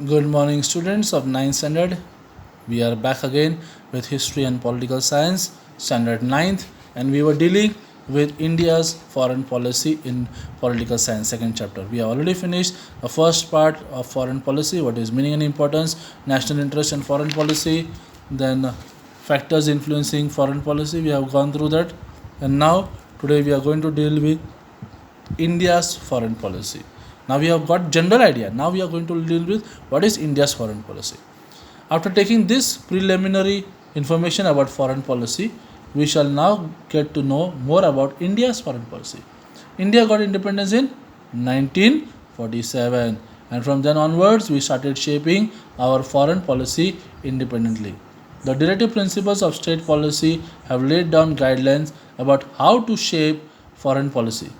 Good morning, students of 9th standard. We are back again with History and Political Science, standard 9th, and we were dealing with India's foreign policy in political science, second chapter. We have already finished the first part of foreign policy, what is meaning and importance, national interest and foreign policy, then factors influencing foreign policy. We have gone through that, and now today we are going to deal with India's foreign policy. Now we have got general idea. Now we are going to deal with what is India's foreign policy. After taking this preliminary information about foreign policy, we shall now get to know more about India's foreign policy. India got independence in 1947, and from then onwards we started shaping our foreign policy independently. The directive principles of state policy have laid down guidelines about how to shape foreign policy.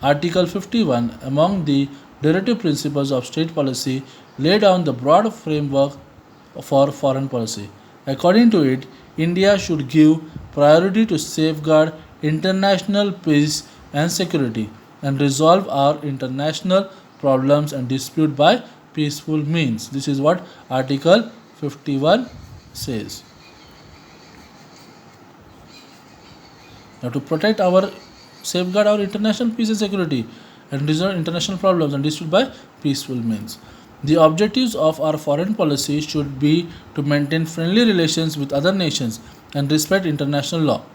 Article 51, among the directive principles of state policy, lay down the broad framework for foreign policy. According to it, India should give priority to safeguard international peace and security and resolve our international problems and dispute by peaceful means. This is what Article 51 says. Now, to protect our safeguard our international peace and security and resolve international problems and dispute by peaceful means. The objectives of our foreign policy should be to maintain friendly relations with other nations and respect international law.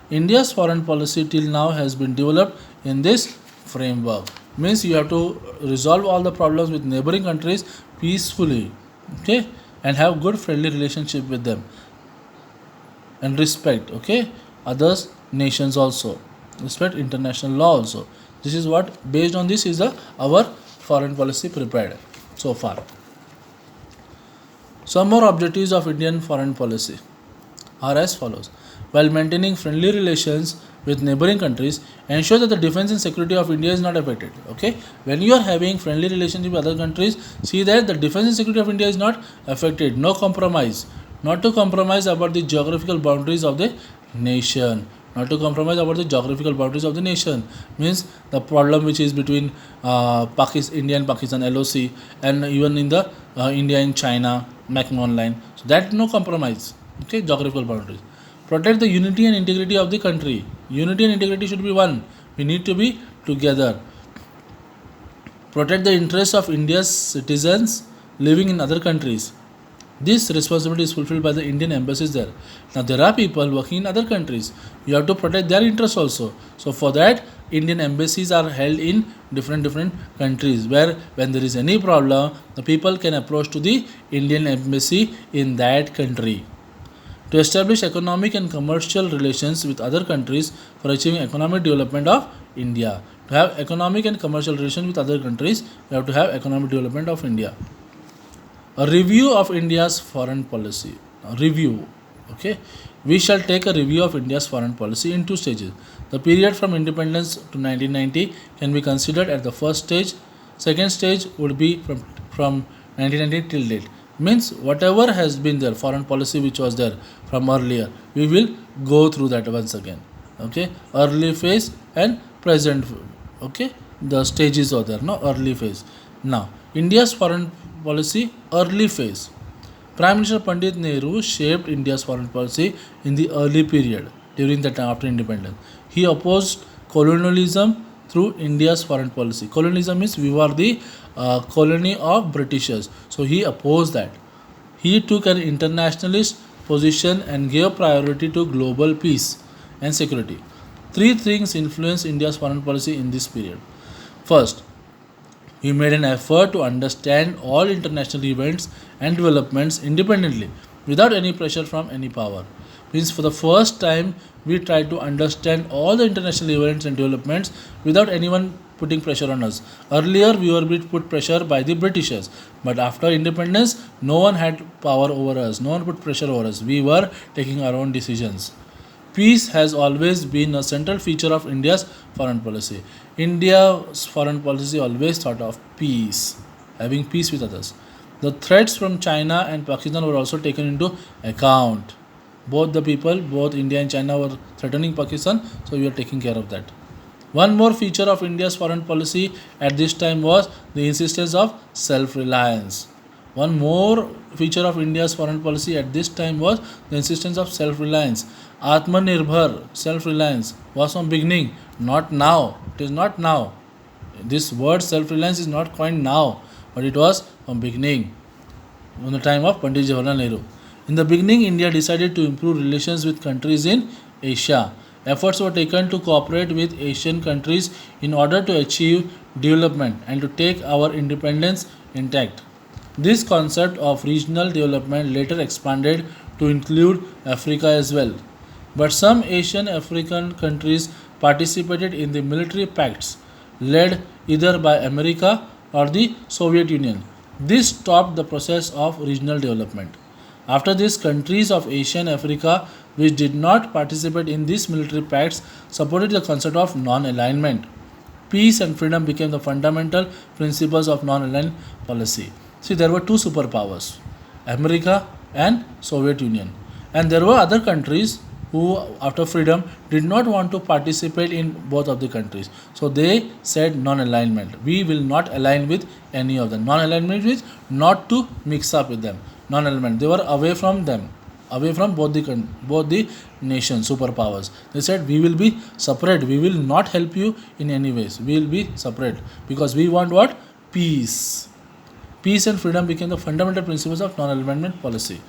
India's foreign policy till now has been developed in this framework. Means you have to resolve all the problems with neighboring countries peacefully, okay, and have good friendly relationship with them and respect, okay, others nations also, respect international law also. This is what, based on this is the our foreign policy prepared so far. Some more objectives of Indian foreign policy are as follows. While maintaining friendly relations with neighboring countries, ensure that the defense and security of India is not affected. Okay, when you are having friendly relationship with other countries, see that the defense and security of India is not affected. No compromise. Not to compromise about the geographical boundaries of the nation. Not to compromise about the geographical boundaries of the nation. Means the problem which is between India and Pakistan LOC, and even in the India and China McMahon line. So that no compromise. Okay, geographical boundaries. Protect the unity and integrity of the country. Unity and integrity should be one. We need to be together. Protect the interests of India's citizens living in other countries. This responsibility is fulfilled by the Indian embassies there. Now there are people working in other countries. You have to protect their interests also. So for that, Indian embassies are held in different countries where when there is any problem, the people can approach to the Indian embassy in that country. To establish economic and commercial relations with other countries for achieving economic development of India. To have economic and commercial relations with other countries, you have to have economic development of India. A review of India's foreign policy. A review. Okay. We shall take a review of India's foreign policy in two stages. The period from independence to 1990 can be considered at the first stage. Second stage would be from 1990 till date. Means whatever has been there, foreign policy which was there from earlier, we will go through that once again. Okay. Early phase and present. Okay. The stages are there. No, early phase. Now, India's foreign policy early phase. Prime Minister Pandit Nehru shaped India's foreign policy in the early period during the time after independence. He opposed colonialism through India's foreign policy. Colonialism means we were the colony of Britishers. So he opposed that. He took an internationalist position and gave priority to global peace and security. Three things influenced India's foreign policy in this period. First, he made an effort to understand all international events and developments independently without any pressure from any power. Means for the first time we tried to understand all the international events and developments without anyone putting pressure on us. Earlier we were being put pressure by the Britishers, but after independence no one had power over us, no one put pressure over us. We were taking our own decisions. Peace has always been a central feature of India's foreign policy. India's foreign policy always thought of peace, having peace with others. The threats from China and Pakistan were also taken into account. Both the people, both India and China were threatening Pakistan, so we are taking care of that. One more feature of India's foreign policy at this time was the insistence of self reliance. One more feature of India's foreign policy at this time was the insistence of self-reliance. Atmanirbhar, self-reliance, was from beginning, not now. It is not now. This word self-reliance is not coined now, but it was from beginning, from the time of Pandit Jawaharlal Nehru. In the beginning, India decided to improve relations with countries in Asia. Efforts were taken to cooperate with Asian countries in order to achieve development and to take our independence intact. This concept of regional development later expanded to include Africa as well. But some Asian African countries participated in the military pacts led either by America or the Soviet Union. This stopped the process of regional development. After this, countries of Asia and Africa which did not participate in these military pacts supported the concept of non alignment. Peace and freedom became the fundamental principles of non aligned policy. See, there were two superpowers, America and Soviet Union. And there were other countries who, after freedom, did not want to participate in both of the countries. So they said non alignment. We will not align with any of them. Non alignment is not to mix up with them. Non alignment. They were away from them, away from both the nations, superpowers. They said we will be separate. We will not help you in any ways. We will be separate because we want what? Peace. Peace and freedom became the fundamental principles of non alignment policy.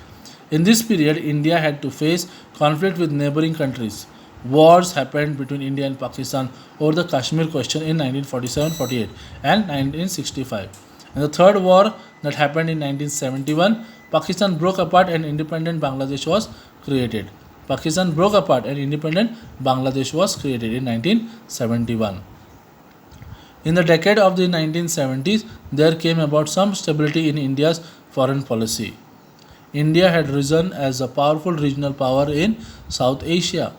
In this period, India had to face conflict with neighboring countries. Wars happened between India and Pakistan over the Kashmir question in 1947-48 and 1965. And the third war that happened in 1971, Pakistan broke apart and independent Bangladesh was created. Pakistan broke apart and independent Bangladesh was created in 1971. In the decade of the 1970s, there came about some stability in India's foreign policy. India had risen as a powerful regional power in South Asia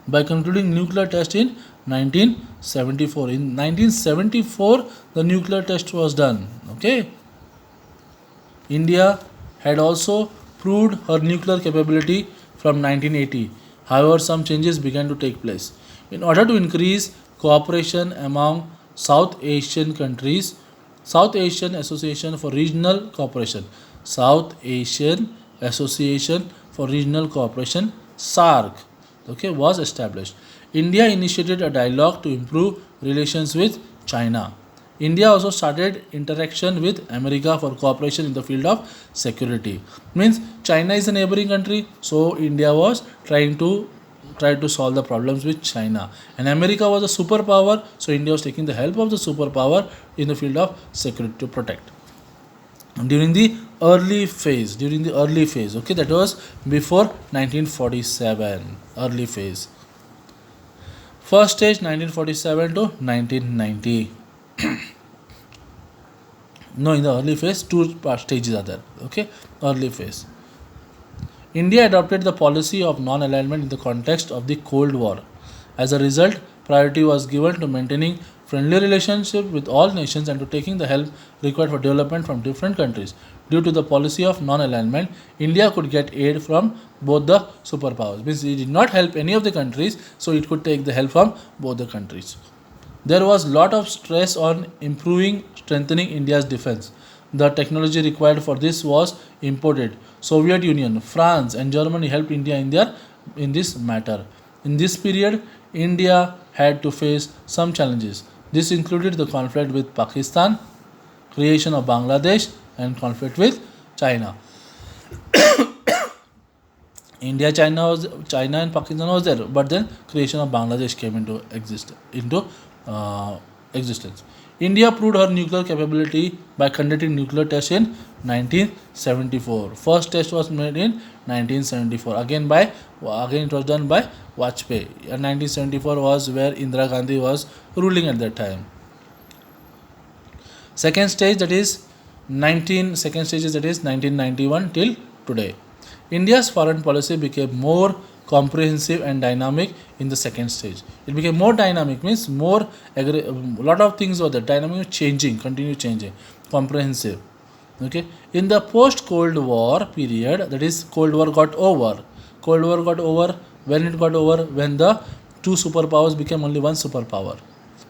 by concluding nuclear test in 1974. In 1974, the nuclear test was done. Okay. India had also proved her nuclear capability from 1980. However, some changes began to take place. In order to increase cooperation among South Asian countries, South Asian Association for Regional Cooperation, South Asian Association for Regional Cooperation, SARC, okay, was established. India initiated a dialogue to improve relations with China. India also started interaction with America for cooperation in the field of security. Means China is a neighboring country, so India was try to solve the problems with China. And America was a superpower, so India was taking the help of the superpower in the field of security to protect. During the early phase, okay, that was before 1947, early phase. First stage 1947 to 1990. No, in the early phase, two stages are there. Okay, early phase. India adopted the policy of non alignment in the context of the Cold War. As a result, priority was given to maintaining friendly relationship with all nations and to taking the help required for development from different countries. Due to the policy of non alignment, India could get aid from both the superpowers. Means it did not help any of the countries, so it could take the help from both the countries. There was lot of stress on strengthening India's defense. The technology required for this was imported. Soviet Union, France, and Germany helped India in this matter. In this period, India had to face some challenges. This included the conflict with Pakistan, creation of Bangladesh, and conflict with China. China and Pakistan was there, but then creation of Bangladesh came into existence. India proved her nuclear capability by conducting nuclear tests in 1974. First test was made in 1974. Again it was done by Vajpayee. And 1974 was where Indira Gandhi was ruling at that time. Second stage that is 1991 till today. India's foreign policy became more comprehensive and dynamic in the second stage. It became more dynamic, means more a lot of things were there. Dynamic, changing, continue changing, comprehensive. Okay. In the post-Cold War period, that is, Cold War got over. Cold War got over. When it got over, when the two superpowers became only one superpower.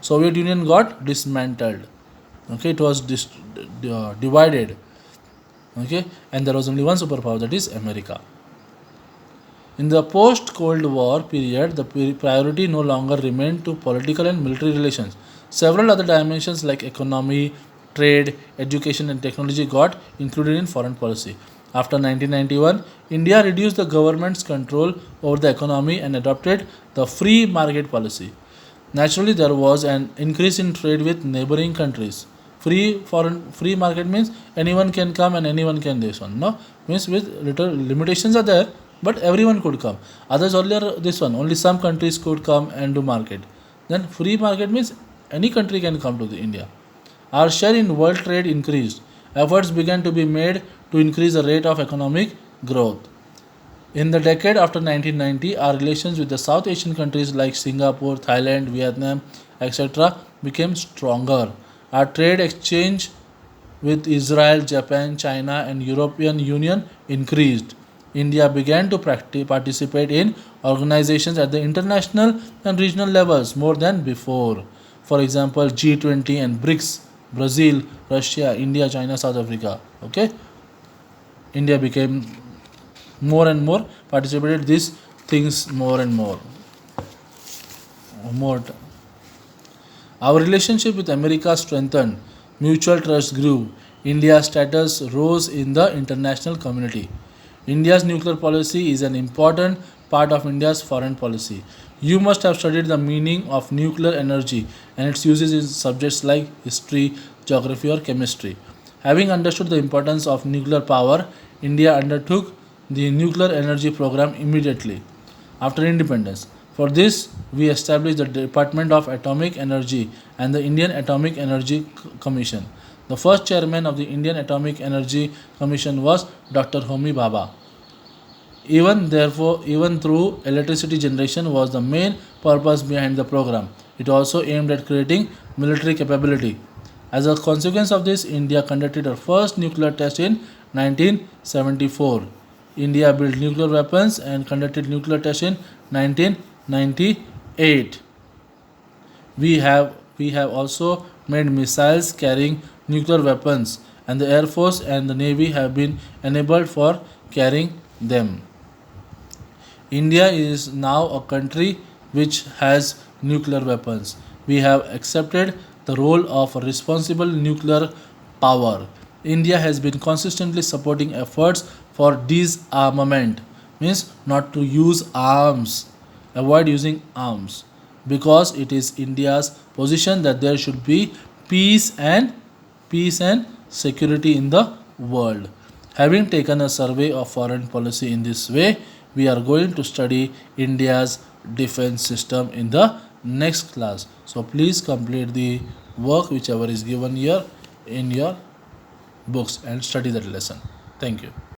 Soviet Union got dismantled. Okay, it was divided. Okay, and there was only one superpower, that is America. In the post Cold War period, the priority no longer remained to political and military relations. Several other dimensions like economy, trade, education, and technology got included in foreign policy. After 1991, India reduced the government's control over the economy and adopted the free market policy. Naturally, there was an increase in trade with neighboring countries. Free market means anyone can come and anyone can this one. No, means with little limitations are there, but everyone could come. Others earlier this one only some countries could come and do market. Then free market means any country can come to the India. Our share in world trade increased. Efforts began to be made to increase the rate of economic growth. In the decade after 1990, our relations with the South Asian countries like Singapore, Thailand, Vietnam, etc., became stronger. Our trade exchange with Israel, Japan, China, and European Union increased. India began to participate in organizations at the international and regional levels more than before. For example, G20 and BRICS, Brazil, Russia, India, China, South Africa. Okay, India became more and more participated these things more and more. More. Our relationship with America strengthened, mutual trust grew, India's status rose in the international community. India's nuclear policy is an important part of India's foreign policy. You must have studied the meaning of nuclear energy and its uses in subjects like history, geography, or chemistry. Having understood the importance of nuclear power, India undertook the nuclear energy program immediately after independence. For this, we established the Department of Atomic Energy and the Indian Atomic Energy Commission. The first chairman of the Indian Atomic Energy Commission was Dr. Homi Bhabha. Even through electricity generation was the main purpose behind the program. It also aimed at creating military capability. As a consequence of this, India conducted her first nuclear test in 1974. India built nuclear weapons and conducted nuclear tests in 1998. We have also made missiles carrying nuclear weapons, and the Air Force and the Navy have been enabled for carrying them. India is now a country which has nuclear weapons. We have accepted the role of a responsible nuclear power. India has been consistently supporting efforts for disarmament, means not to use arms, avoid using arms, because it is India's position that there should be peace and security in the world. Having taken a survey of foreign policy in this way, we are going to study India's defense system in the next class. So please complete the work whichever is given here in your books and study that lesson. Thank you.